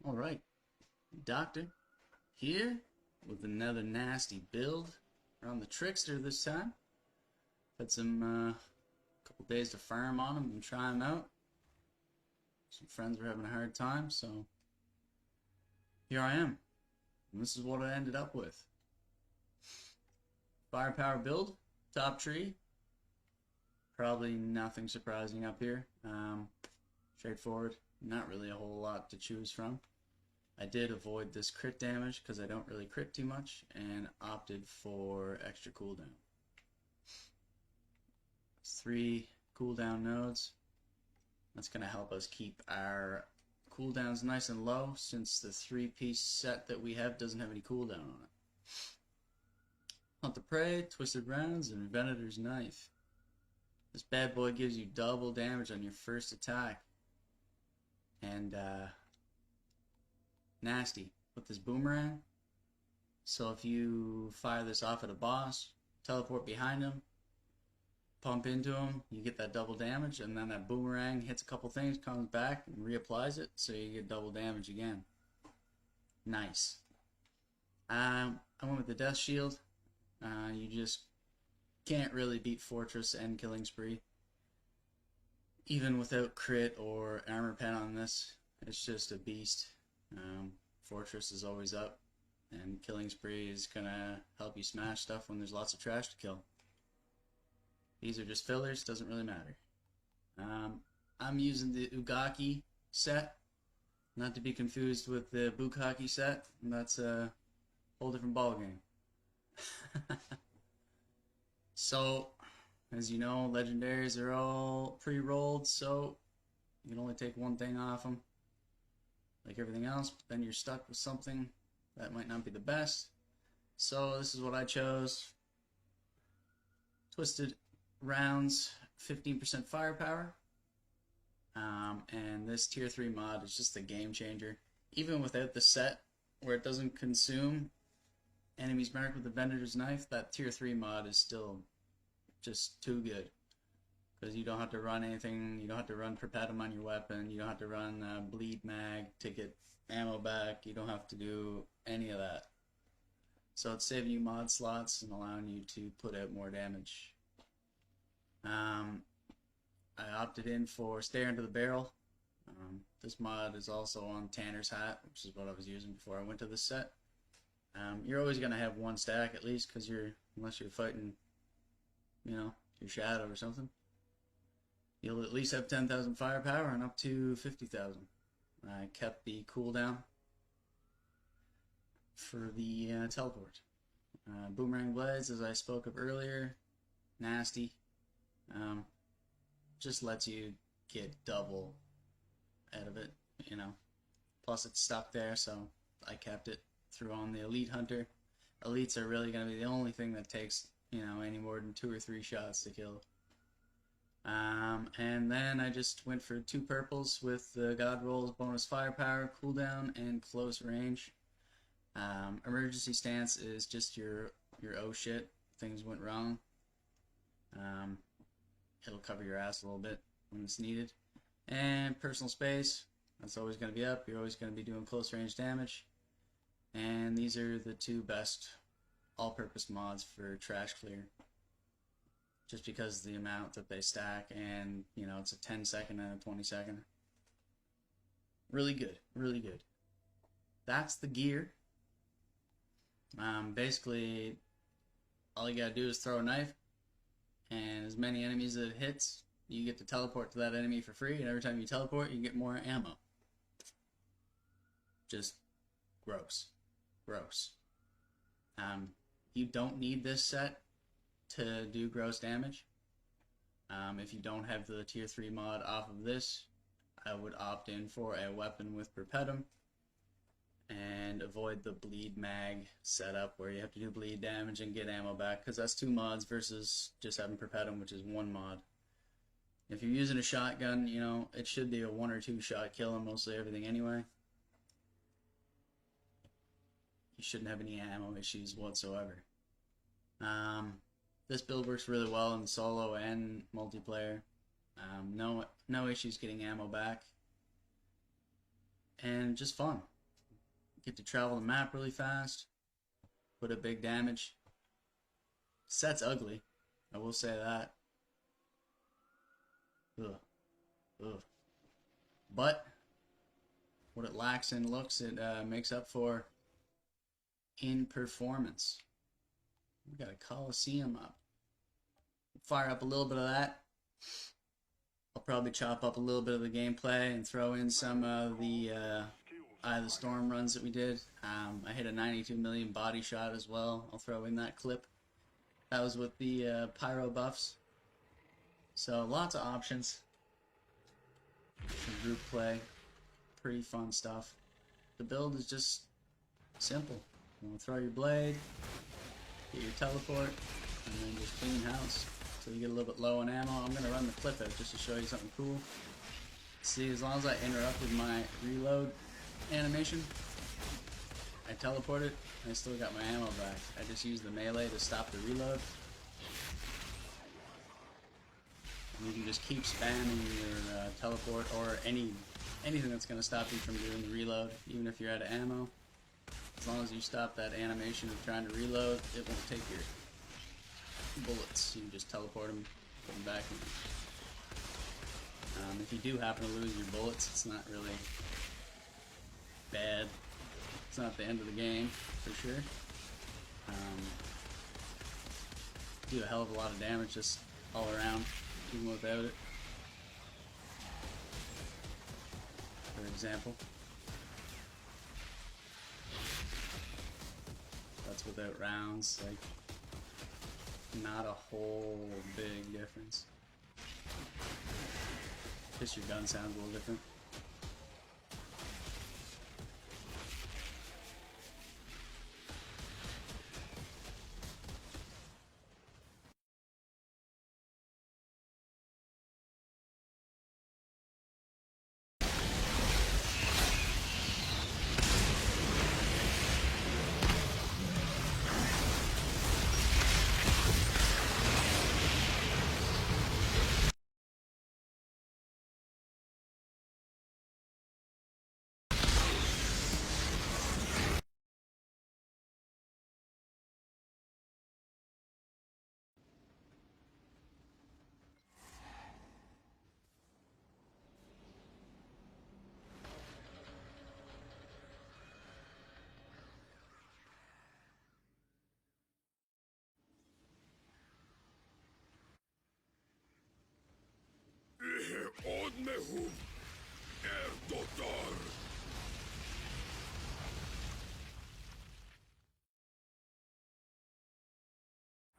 Alright, Doctor here with another nasty build. We're on the Trickster this time. Had some couple days to farm on them and try them out. Some friends were having a hard time, so here I am. And this is what I ended up with. Firepower build, top tree. Probably nothing surprising up here. Straightforward, not really a whole lot to choose from. I did avoid this crit damage because I don't really crit too much and opted for extra cooldown. It's 3 cooldown nodes. That's going to help us keep our cooldowns nice and low since the 3-piece set that we have doesn't have any cooldown on it. Hunt the Prey, Twisted Rounds, and Venator's Knife. This bad boy gives you double damage on your first attack. And nasty with this boomerang. So if you fire this off at a boss, teleport behind him, pump into him, you get that double damage, and then that boomerang hits a couple things, comes back and reapplies it, so you get double damage again. Nice. I went with the Death Shield. You just can't really beat Fortress and Killing Spree. Even without crit or armor pen on this, it's just a beast. Fortress is always up, and Killing Spree is gonna help you smash stuff when there's lots of trash to kill. These are just fillers, doesn't really matter. I'm using the Ugaki set, not to be confused with the Bukkake set. That's a whole different ballgame. So, as you know, legendaries are all pre-rolled, so you can only take one thing off them, like everything else, but then you're stuck with something that might not be the best. So this is what I chose. Twisted Rounds, 15% firepower. And this tier 3 mod is just a game changer. Even without the set, where it doesn't consume enemies marked with the Venator's Knife, that tier 3 mod is still just too good. Because you don't have to run anything, you don't have to run Perpetuum on your weapon, you don't have to run Bleed Mag to get ammo back, you don't have to do any of that. So it's saving you mod slots and allowing you to put out more damage. I opted in for Stare into the Barrel. This mod is also on Tanner's Hat, which is what I was using before I went to this set. You're always going to have one stack at least, because unless you're fighting, your shadow or something. You'll at least have 10,000 firepower and up to 50,000. I kept the cooldown for the teleport. Boomerang Blades, as I spoke of earlier, nasty. Just lets you get double out of it, Plus it's stuck there, so I kept it. Threw on the Elite Hunter. Elites are really going to be the only thing that takes, any more than 2 or 3 shots to kill. And then I just went for 2 purples with the God Rolls bonus firepower, cooldown, and close range. Emergency stance is just your oh shit, things went wrong. It'll cover your ass a little bit when it's needed. And personal space, that's always going to be up. You're always going to be doing close range damage. And these are the 2 best all-purpose mods for trash clear. Just because of the amount that they stack, and it's a 10-second and a 20-second. Really good, really good. That's the gear. Basically, all you gotta do is throw a knife, and as many enemies that it hits, you get to teleport to that enemy for free, and every time you teleport, you get more ammo. Just gross. Gross. You don't need this set to do gross damage. If you don't have the tier 3 mod off of this, I would opt in for a weapon with Perpetuum and avoid the Bleed Mag setup where you have to do bleed damage and get ammo back, because that's 2 mods versus just having Perpetuum, which is 1 mod. If you're using a shotgun, it should be a 1 or 2 shot kill on mostly everything anyway. You shouldn't have any ammo issues whatsoever. This build works really well in solo and multiplayer. No issues getting ammo back. And just fun. Get to travel the map really fast. Put a big damage. Set's ugly. I will say that. Ugh. Ugh. But what it lacks in looks, it makes up for in performance. We got a Coliseum up. Fire up a little bit of that. I'll probably chop up a little bit of the gameplay and throw in some of the Eye of the Storm runs that we did. I hit a 92 million body shot as well. I'll throw in that clip. That was with the pyro buffs. So lots of options. Some group play. Pretty fun stuff. The build is just simple. You want to throw your blade, get your teleport, and then just clean house. So you get a little bit low on ammo. I'm going to run the clip out just to show you something cool. See, as long as I interrupted my reload animation, I teleported, and I still got my ammo back. I just used the melee to stop the reload. And you can just keep spamming your teleport or anything that's going to stop you from doing the reload, even if you're out of ammo. As long as you stop that animation of trying to reload, it won't take your bullets. You can just teleport them, put them back in. If you do happen to lose your bullets, it's not really bad. It's not the end of the game, for sure. Do a hell of a lot of damage just all around, even without it. For example. That's without rounds, like, not a whole big difference. Just your gun sounds a little different.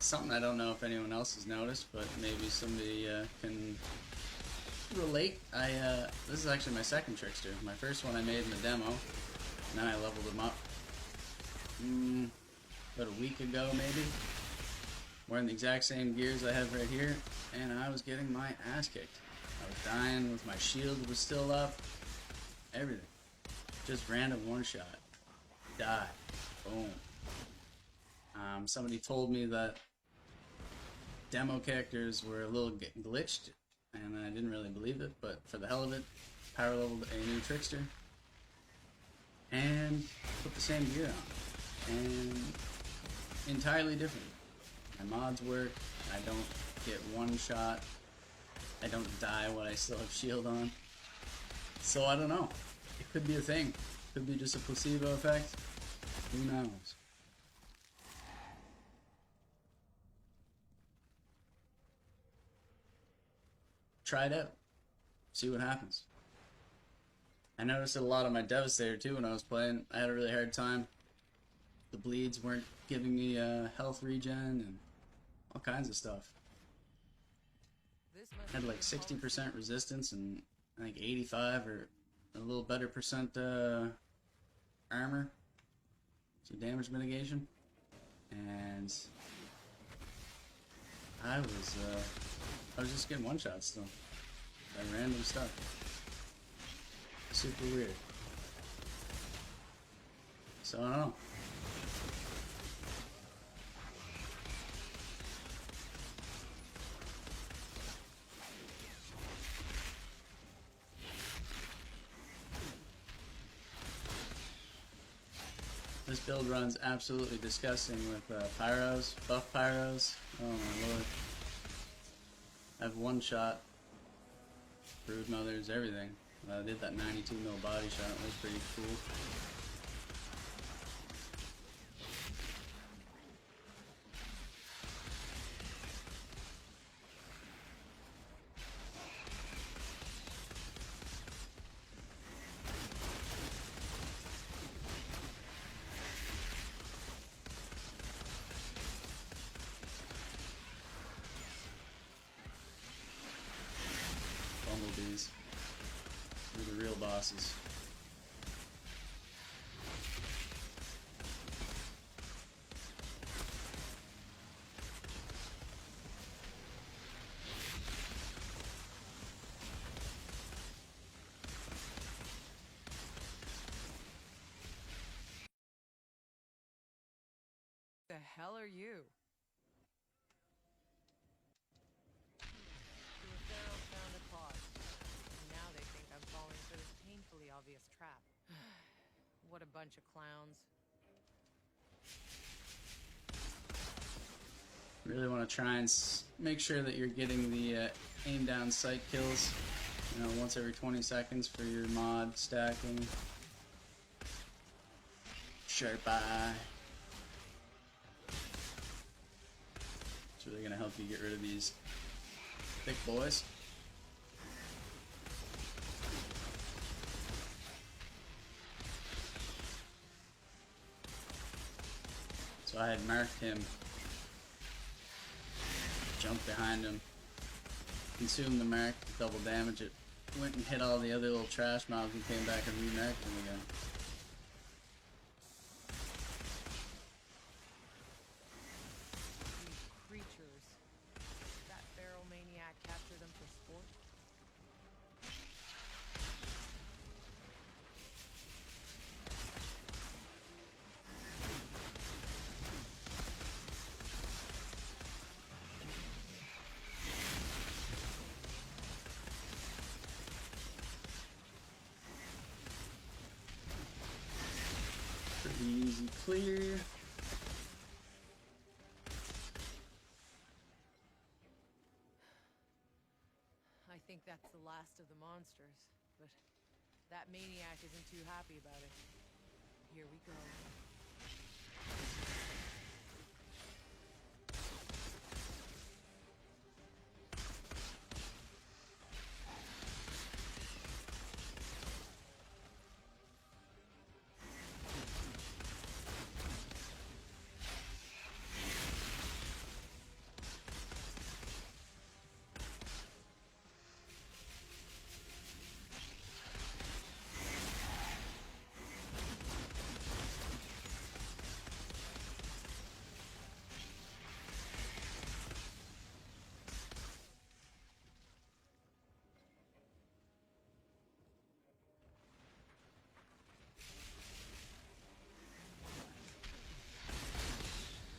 Something I don't know if anyone else has noticed, but maybe somebody can relate. This is actually my second trickster. My first one I made in the demo, and then I leveled him up about a week ago maybe. Wearing the exact same gears I have right here, and I was getting my ass kicked. I was dying with my shield was still up. Everything. Just random one shot. Die. Boom. Somebody told me that demo characters were a little glitched, and I didn't really believe it, but for the hell of it, power leveled a new trickster and put the same gear on. And entirely different. My mods work, I don't get one shot, I don't die when I still have shield on. So I don't know. It could be a thing. Could be just a placebo effect. Who knows? Try it out. See what happens. I noticed it a lot on my Devastator too when I was playing. I had a really hard time. The bleeds weren't giving me health regen and all kinds of stuff. I had like 60% resistance and I think 85 or a little better percent armor. So damage mitigation. And I was just getting one shots still. By random stuff. Super weird. So I don't know. This build runs absolutely disgusting with pyros, buff pyros. Oh my lord. I have one shot, brood mothers, everything. I did that 92 mil body shot, it was pretty cool. Bumblebees. They're the real bosses. The hell are you? Lucero found a pod. Now they think I'm falling for this painfully obvious trap. What a bunch of clowns. Really want to try and make sure that you're getting the aim down sight kills, you know, once every 20 seconds for your mod stacking. Sharp eye. It's really going to help you get rid of these thick boys. So I had marked him, jumped behind him, consumed the mark, double damage it, went and hit all the other little trash mobs and came back and remarked him again. These creatures. Did that feral maniac capture them for sport? Pretty easy clear. I think that's the last of the monsters, but that maniac isn't too happy about it. Here we go.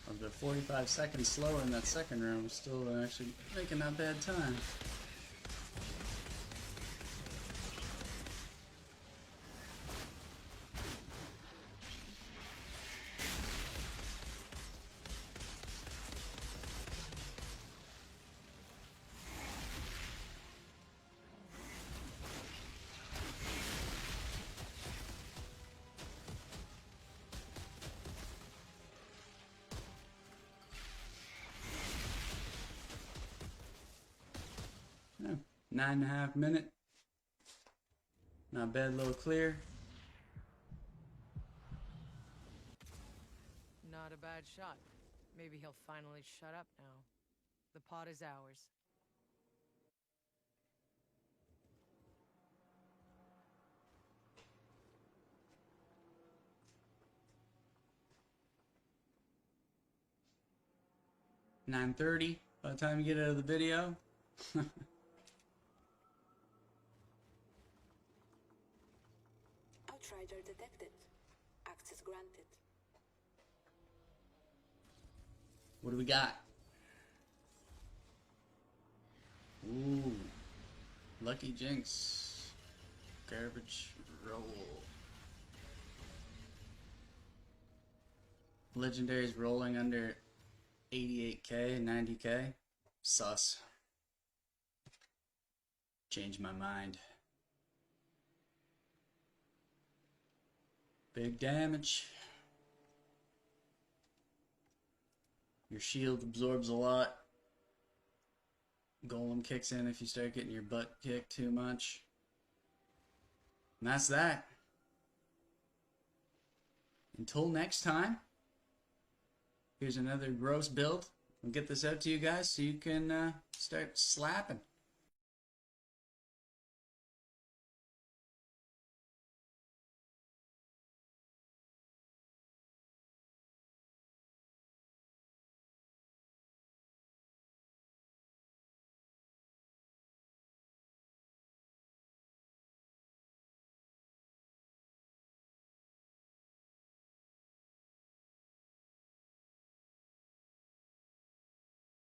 I was about 45 seconds slower in that second round, still actually making not bad time. Yeah, 9.5 minute. Not bad, little clear. Not a bad shot. Maybe he'll finally shut up now. The pot is ours. $9.30 by the time you get out of the video. Outrider detected. Access granted. What do we got? Ooh. Lucky Jinx. Garbage roll. Legendaries rolling under 88k, 90k. Sus. Changed my mind. Big damage. Your shield absorbs a lot. Golem kicks in if you start getting your butt kicked too much. And that's that. Until next time, here's another gross build. I'll get this out to you guys so you can start slapping.